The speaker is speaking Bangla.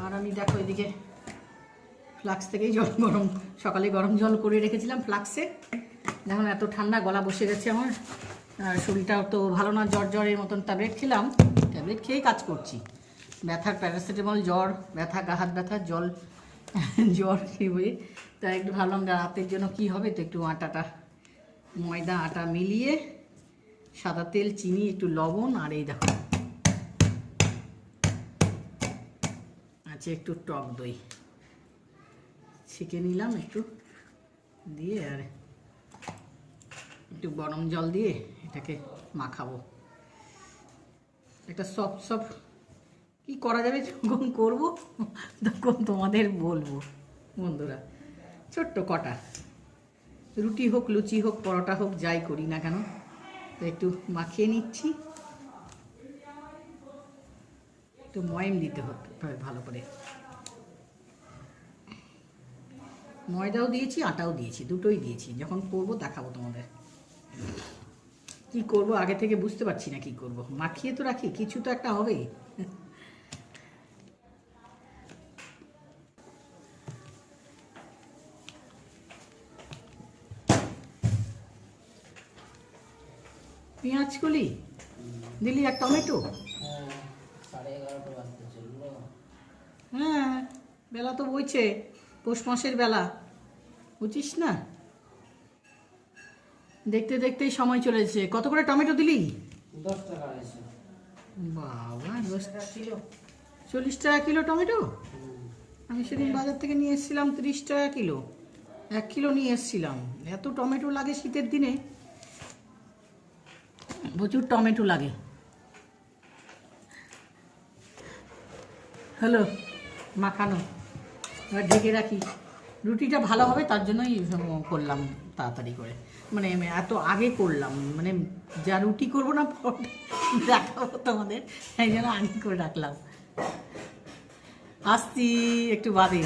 আর আমি দেখো এদিকে ফ্লাক্স থেকেই জল গরম, সকালে গরম জল করে রেখেছিলাম ফ্লাক্সে। দেখুন এত ঠান্ডা, গলা বসে গেছে আমার, আর শরীরটাও তো ভালো না, জ্বরের মতন ট্যাবলেট খেলাম, ট্যাবলেট খেয়েই কাজ করছি। ব্যথার প্যারাসিটামল, জ্বর, ব্যথা, গা হাত ব্যথা, জ্বর খেয়ে, তাই একটু ভাবলাম রাতের জন্য কি হবে, তো একটু আটাটা ময়দা আটা মিলিয়ে সাদা তেল, চিনি, একটু লবণ, আর এই দেখো আছে একটু টক দই ছেঁকে নিলাম একটু দিয়ে, আর একটু গরম জল দিয়ে এটাকে মাখাবো। একটা সফট কি করা যাবে যখন করবো তখন তোমাদের বলবো বন্ধুরা। ছোট্ট কটা রুটি হোক, লুচি হোক, পরোটা হোক, যাই করি না কেন, তো একটু মাখিয়ে নিচ্ছি। একটু ময়ম দিতে হতে ভালো করে, ময়দাও দিয়েছি আটাও দিয়েছি, দুটোই দিয়েছি। যখন করবো দেখাবো তোমাদের। কি করব আগে থেকে বুঝতে পারছি না কি করব, মাখিয়ে তো রাখি, কিছু তো একটা হবে। পেঁয়াজ কলি দিলি, আর টমেটো। হ্যাঁ বেলা তো বইছে, পৌষ মাসের বেলা, বুঝিস না, দেখতে দেখতেই সময় চলেছে। কত করে টমেটো দিলি? 10 টাকা। বাবা 40 টাকা কিলো টমেটো? আমি সেদিন বাজার থেকে নিয়ে এসেছিলাম 30 টাকা কিলো, 1 কিলো নিয়ে এসেছিলাম। এত টমেটো লাগে শীতের দিনে, প্রচুর টমেটো লাগে। হ্যালো মাখানো, এবার ঢেকে রাখি। রুটিটা ভালো হবে তার জন্যই করলাম তাড়াতাড়ি করে, মানে এত আগে করলাম, মানে যা রুটি করবো না দেখাবো তোমাদের, এই জন্য আগে করে রাখলাম। আসছি একটু বাদে।